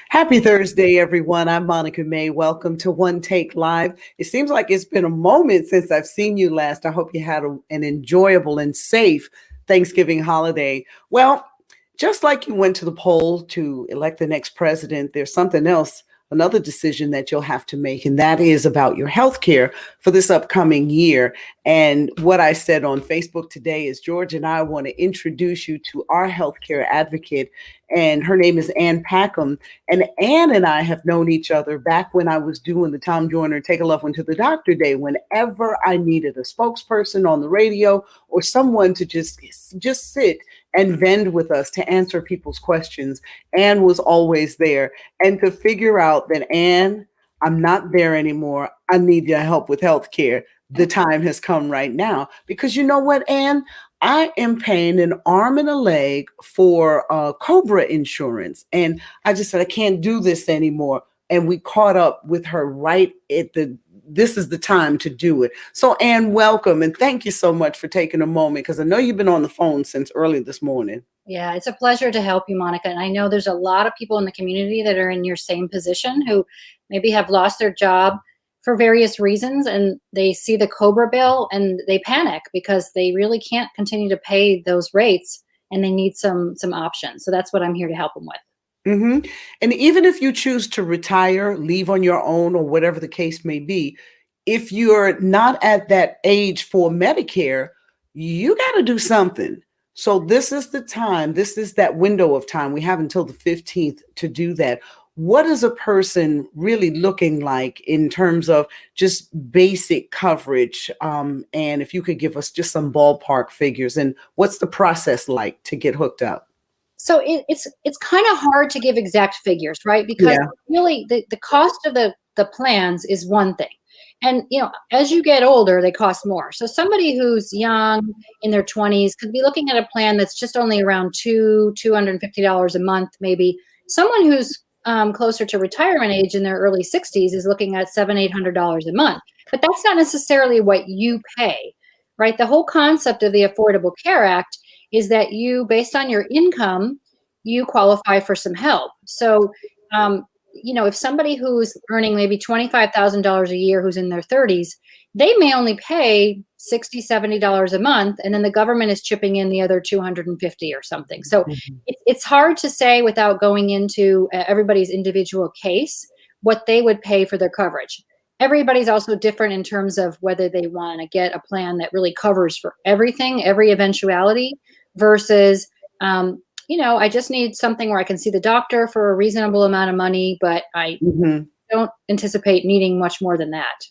Happy Thursday, everyone. I'm Monica May. Welcome to One Take Live. It seems like it's been a moment since I've seen you last. I hope you had an enjoyable and safe Thanksgiving holiday. Well, just like you went to the poll to elect the next president, there's something else, another decision that you'll have to make, and that is about your health care for this upcoming year. And what I said on Facebook today is George and I want to introduce you to our healthcare advocate, and her name is Ann Packham. And Ann and I have known each other back when I was doing the Tom Joyner Take a Loved One to the Doctor Day. Whenever I needed a spokesperson on the radio or someone to just sit and vend with us to answer people's questions, Ann was always there. And to figure out that, Ann, I'm not there anymore. I need your help with healthcare. The time has come right now. Because you know what, Ann? I am paying an arm and a leg for Cobra insurance. And I just said, I can't do this anymore. And we caught up with her right at this is the time to do it. So Ann, welcome. And thank you so much for taking a moment, because I know you've been on the phone since early this morning. Yeah, it's a pleasure to help you, Monica. And I know there's a lot of people in the community that are in your same position who maybe have lost their job for various reasons, and they see the Cobra bill and they panic because they really can't continue to pay those rates, and they need some options. So that's what I'm here to help them with. Mm-hmm. And even if you choose to retire, leave on your own, or whatever the case may be, if you're not at that age for Medicare, you got to do something. So this is the time, this is that window of time. We have until the 15th to do that. What is a person really looking like in terms of just basic coverage? And if you could give us just some ballpark figures, and what's the process like to get hooked up? So it's kind of hard to give exact figures, right? Because really the cost of the plans is one thing. And, as you get older, they cost more. So somebody who's young in their 20s could be looking at a plan that's just only around $250 a month, maybe. Someone who's closer to retirement age in their early 60s is looking at $700-800 a month. But that's not necessarily what you pay, right? The whole concept of the Affordable Care Act is that you, based on your income, you qualify for some help. So, if somebody who's earning maybe $25,000 a year, who's in their 30s, they may only pay $60-70 a month, and then the government is chipping in the other $250 or something. So it's hard to say without going into everybody's individual case what they would pay for their coverage. Everybody's also different in terms of whether they want to get a plan that really covers for everything, every eventuality, versus I just need something where I can see the doctor for a reasonable amount of money, but I don't anticipate needing much more than that.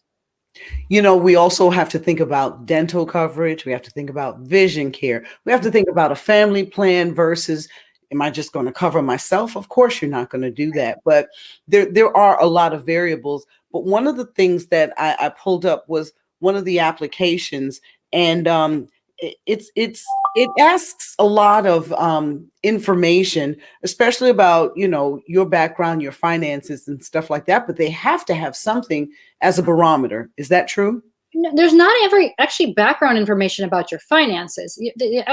We also have to think about dental coverage. We have to think about vision care. We have to think about a family plan versus, am I just going to cover myself? Of course, you're not going to do that. But there are a lot of variables. But one of the things that I pulled up was one of the applications, and it asks a lot of information, especially about your background, your finances, and stuff like that. But they have to have something as a barometer. Is that true? No, there's not actually background information about your finances.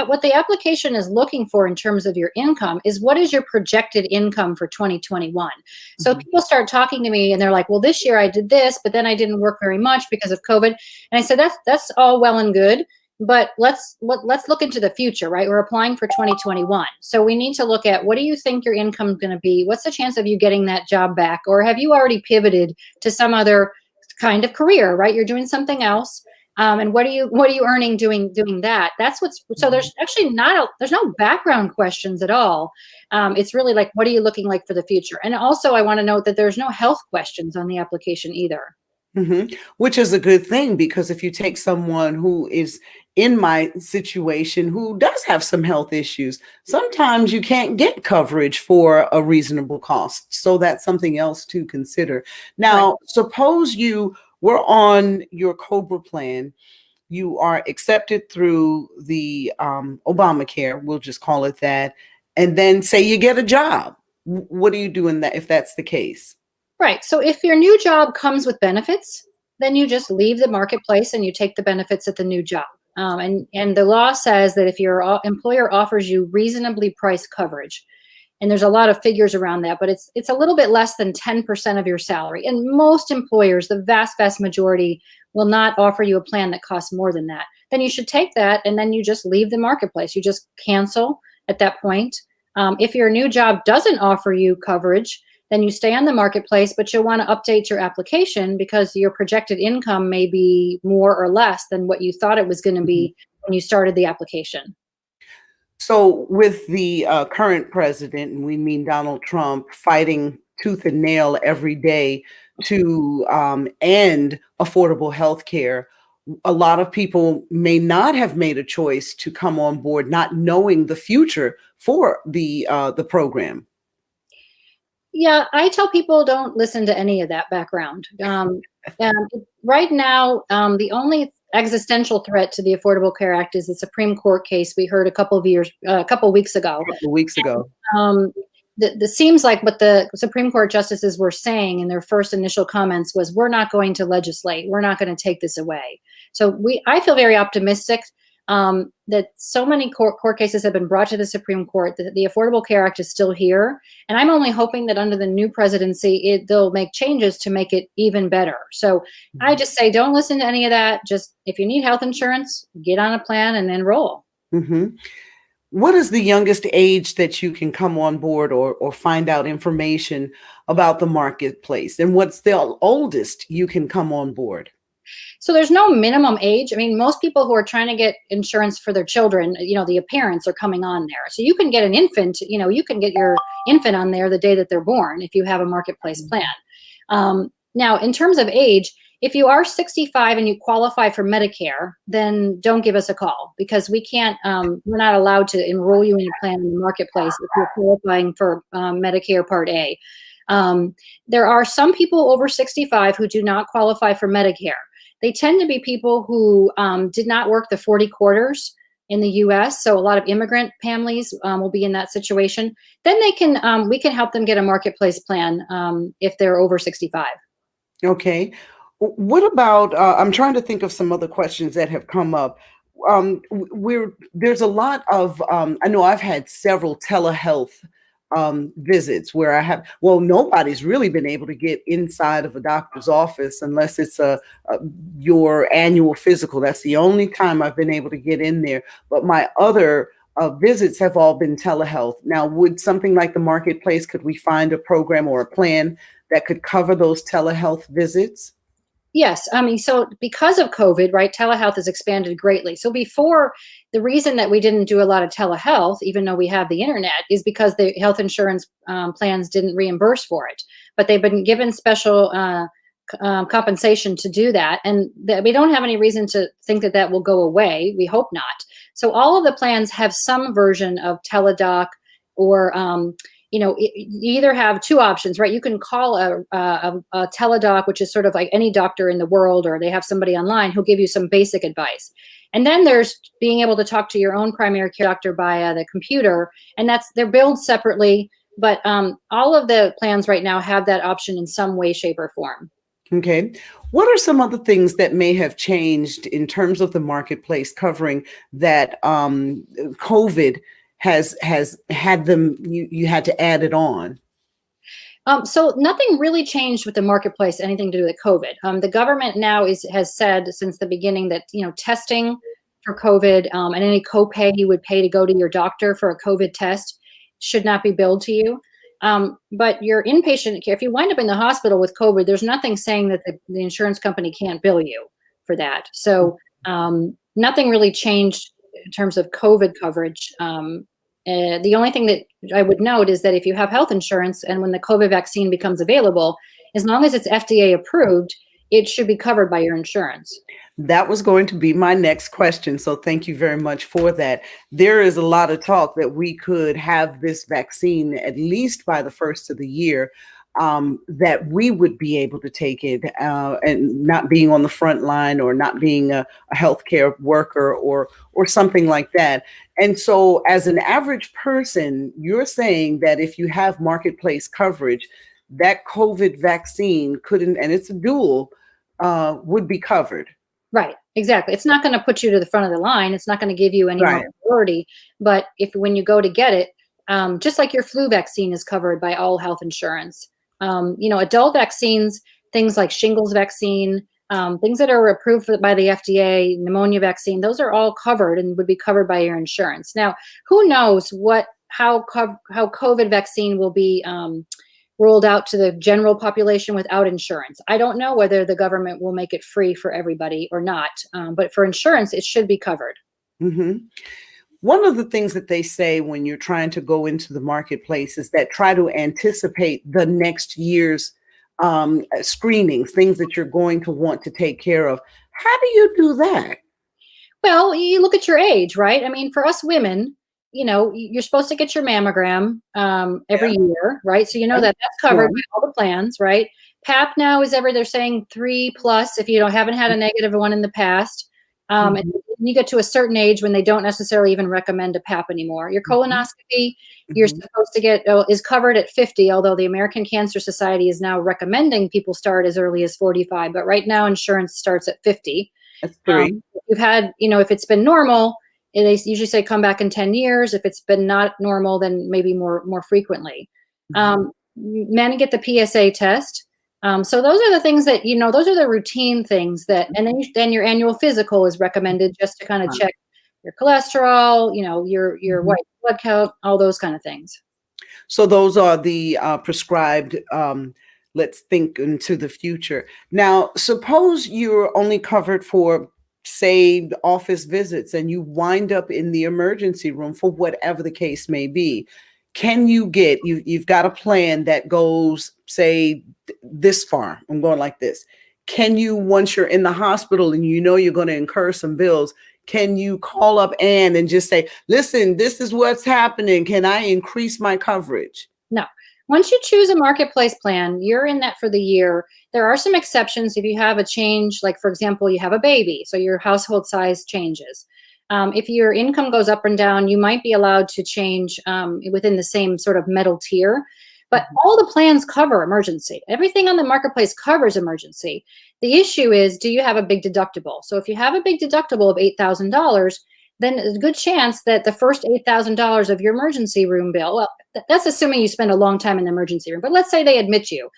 What the application is looking for in terms of your income is what is your projected income for 2021. So people start talking to me and they're like, well, this year I did this, but then I didn't work very much because of COVID. And I said, that's all well and good. But let's look into the future, right? We're applying for 2021. So we need to look at, what do you think your income is going to be? What's the chance of you getting that job back? Or have you already pivoted to some other kind of career, right? You're doing something else. And what are you earning doing that? So there's actually there's no background questions at all. It's really like, what are you looking like for the future? And also I want to note that there's no health questions on the application either. Which is a good thing, because if you take someone who is in my situation who does have some health issues, sometimes you can't get coverage for a reasonable cost. So that's something else to consider. Now, right. Suppose you were on your Cobra plan, you are accepted through the Obamacare, we'll just call it that, and then say you get a job. What do you do in that if that's the case? Right. So if your new job comes with benefits, then you just leave the marketplace and you take the benefits at the new job. And the law says that if your employer offers you reasonably priced coverage, And there's a lot of figures around that, but it's a little bit less than 10% of your salary. And most employers, the vast majority, will not offer you a plan that costs more than that. Then you should take that and then you just leave the marketplace. You just cancel at that point. If your new job doesn't offer you coverage, then you stay on the marketplace, but you'll want to update your application because your projected income may be more or less than what you thought it was going to be when you started the application. So, with the current president, and we mean Donald Trump, fighting tooth and nail every day to end affordable health care, a lot of people may not have made a choice to come on board, not knowing the future for the program. Yeah, I tell people don't listen to any of that background. And right now, the only existential threat to the Affordable Care Act is the Supreme Court case we heard a couple weeks ago. A couple of weeks ago. The seems like what the Supreme Court justices were saying in their first initial comments was, we're not going to legislate. We're not going to take this away. So I feel very optimistic that so many court cases have been brought to the Supreme Court that the Affordable Care Act is still here. And I'm only hoping that under the new presidency, they'll make changes to make it even better. So I just say, don't listen to any of that. Just if you need health insurance, get on a plan and enroll. Mm-hmm. What is the youngest age that you can come on board or find out information about the marketplace? And what's the oldest you can come on board? So there's no minimum age. I mean, most people who are trying to get insurance for their children, the parents are coming on there. So you can get an infant, you can get your infant on there the day that they're born if you have a marketplace plan. Now, in terms of age, if you are 65 and you qualify for Medicare, then don't give us a call because we can't, we're not allowed to enroll you in a plan in the marketplace if you're qualifying for Medicare Part A. There are some people over 65 who do not qualify for Medicare. They tend to be people who did not work the 40 quarters in the U.S. So a lot of immigrant families will be in that situation. Then we can help them get a marketplace plan if they're over 65. Okay. What about, I'm trying to think of some other questions that have come up. There's a lot of, I know I've had several telehealth visits where nobody's really been able to get inside of a doctor's office unless it's your annual physical. That's the only time I've been able to get in there. But my other visits have all been telehealth. Now, would something like the marketplace, could we find a program or a plan that could cover those telehealth visits? Yes. I mean, so because of COVID, right, telehealth has expanded greatly. So before, the reason that we didn't do a lot of telehealth, even though we have the internet, is because the health insurance plans didn't reimburse for it. But they've been given special compensation to do that. And we don't have any reason to think that that will go away. We hope not. So all of the plans have some version of teledoc or you either have two options, right? You can call a teledoc, which is sort of like any doctor in the world, or they have somebody online who'll give you some basic advice. And then there's being able to talk to your own primary care doctor via the computer, and they're billed separately. But all of the plans right now have that option in some way, shape, or form. Okay. What are some other things that may have changed in terms of the marketplace covering that COVID has had them, you had to add it on? So nothing really changed with the marketplace, anything to do with COVID. The government now has said since the beginning that, testing for COVID and any copay you would pay to go to your doctor for a COVID test should not be billed to you. But your inpatient care, if you wind up in the hospital with COVID, there's nothing saying that the insurance company can't bill you for that. So nothing really changed in terms of COVID coverage. The only thing that I would note is that if you have health insurance and when the COVID vaccine becomes available, as long as it's FDA approved, it should be covered by your insurance. That was going to be my next question. So thank you very much for that. There is a lot of talk that we could have this vaccine at least by the first of the year, that we would be able to take it and not being on the front line or not being a healthcare worker or something like that. And so as an average person, you're saying that if you have marketplace coverage, that COVID vaccine couldn't, and it's a dual, would be covered. Right, exactly. It's not going to put you to the front of the line. It's not going to give you any more priority. But when you go to get it, just like your flu vaccine is covered by all health insurance. Adult vaccines, things like shingles vaccine, things that are approved by the FDA, pneumonia vaccine, those are all covered and would be covered by your insurance. Now, who knows how COVID vaccine will be rolled out to the general population without insurance. I don't know whether the government will make it free for everybody or not, but for insurance, it should be covered. Mm-hmm. One of the things that they say when you're trying to go into the marketplace is that try to anticipate the next year's screenings, things that you're going to want to take care of. How do you do that? Well, you look at your age, right? I mean, for us women, you're supposed to get your mammogram every year, right? So that that's covered by all the plans, right? PAP now is they're saying 3+ if you haven't had a negative one in the past. And you get to a certain age when they don't necessarily even recommend a PAP anymore. Your colonoscopy, you're supposed to get is covered at 50, although the American Cancer Society is now recommending people start as early as 45. But right now, insurance starts at 50. That's 3. You've had, if it's been normal, they usually say come back in 10 years. If it's been not normal, then maybe more frequently. Men get the PSA test. So those are the things that, those are the routine things and then your annual physical is recommended just to kind of check your cholesterol, your white blood count, all those kind of things. So those are the prescribed, let's think into the future. Now, suppose you're only covered for, say, office visits and you wind up in the emergency room for whatever the case may be. Can you you've got a plan that goes, say, this far? I'm going like this. Can you, once you're in the hospital and you're going to incur some bills, can you call up Ann and just say, listen, this is what's happening. Can I increase my coverage? No. Once you choose a marketplace plan, you're in that for the year. There are some exceptions if you have a change, like, for example, you have a baby, so your household size changes. If your income goes up and down, you might be allowed to change within the same sort of metal tier. But all the plans cover emergency. Everything on the marketplace covers emergency. The issue is, do you have a big deductible? So if you have a big deductible of $8,000, then there's a good chance that the first $8,000 of your emergency room bill, well, that's assuming you spend a long time in the emergency room, but let's say they admit you.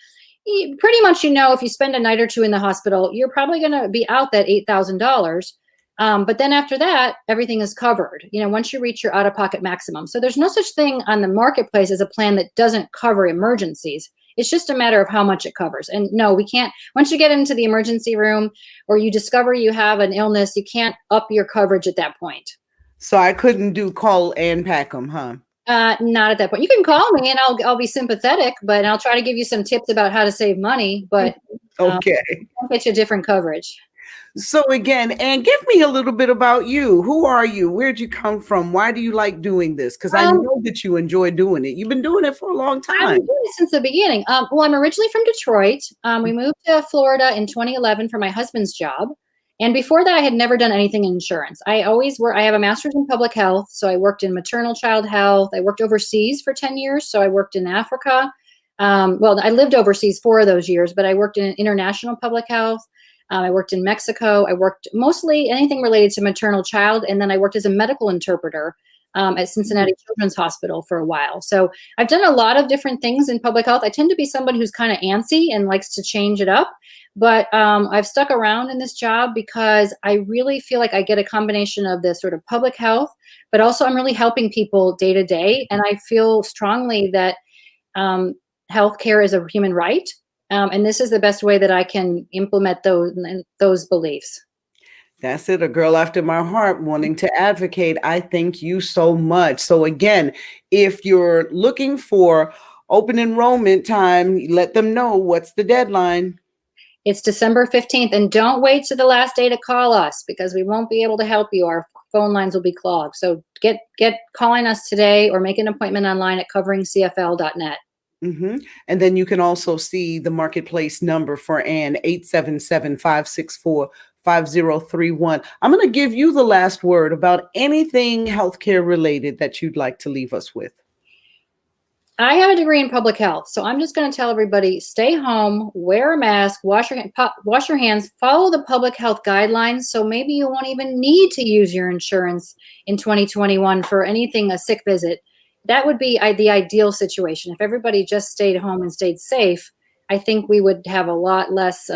Pretty much, if you spend a night or two in the hospital, you're probably going to be out that $8,000. But then after that, everything is covered, once you reach your out-of-pocket maximum. So there's no such thing on the marketplace as a plan that doesn't cover emergencies. It's just a matter of how much it covers. And no, we can't, once you get into the emergency room or you discover you have an illness, you can't up your coverage at that point. So I couldn't call Ann Packham, huh? Not at that point. You can call me and I'll be sympathetic, but I'll try to give you some tips about how to save money, but okay. I'll get you different coverage. So again, Ann, give me a little bit about you. Who are you? Where'd you come from? Why do you like doing this? Because I know that you enjoy doing it. You've been doing it for a long time. I've been doing it since the beginning. Well, I'm originally from Detroit. We moved to Florida in 2011 for my husband's job. And before that, I had never done anything in insurance. I have a master's in public health. So I worked in maternal child health. I worked overseas for 10 years. So I worked in Africa. Well, I lived overseas 4 of those years, but I worked in international public health. I worked in Mexico. I worked mostly anything related to maternal child. And then I worked as a medical interpreter at Cincinnati Children's Hospital for a while. So I've done a lot of different things in public health. I tend to be somebody who's kind of antsy and likes to change it up. But I've stuck around in this job because I really feel like I get a combination of the sort of public health, but also I'm really helping people day to day. And I feel strongly that healthcare is a human right. And this is the best way that I can implement those beliefs. That's it. A girl after my heart wanting to advocate. I thank you so much. So again, if you're looking for open enrollment time, let them know what's the deadline. It's December 15th. And don't wait to the last day to call us because we won't be able to help you. Our phone lines will be clogged. So get calling us today or make an appointment online at coveringcfl.net. And then you can also see the marketplace number for Ann, 877-564-5031. I'm going to give you the last word about anything healthcare related that you'd like to leave us with. I have a degree in public health, so I'm just going to tell everybody, stay home, wear a mask, wash your hands, follow the public health guidelines. So maybe you won't even need to use your insurance in 2021 for anything, a sick visit. that would be the ideal situation. If everybody just stayed home and stayed safe, I think we would have a lot less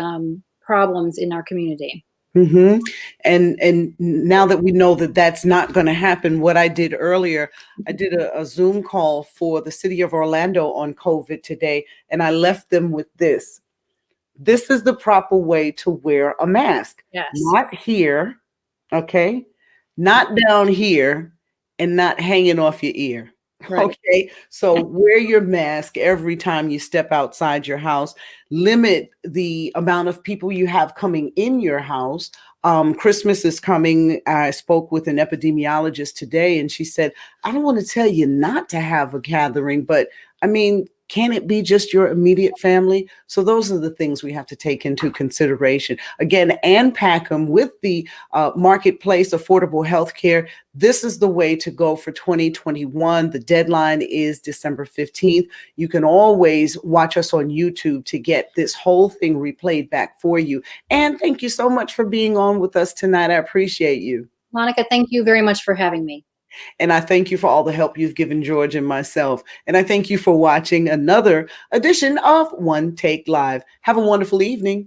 problems in our community. hmm And now that we know that that's not going to happen, what I did earlier, I did a Zoom call for the city of Orlando on COVID today, and I left them with this. This is the proper way to wear a mask. Yes. Not here, okay? Not down here, and not hanging off your ear. Right. Okay, so wear your mask every time you step outside your house. Limit the amount of people you have coming in your house. Christmas is coming. I spoke with an epidemiologist today, and she said, I don't want to tell you not to have a gathering, but I mean, can it be just your immediate family? So those are the things we have to take into consideration. Again, Ann Packham with the Marketplace Affordable Healthcare. This is the way to go for 2021. The deadline is December 15th. You can always watch us on YouTube to get this whole thing replayed back for you. And thank you so much for being on with us tonight. I appreciate you. Monica, thank you very much for having me. And I thank you for all the help you've given George and myself. And I thank you for watching another edition of One Take Live. Have a wonderful evening.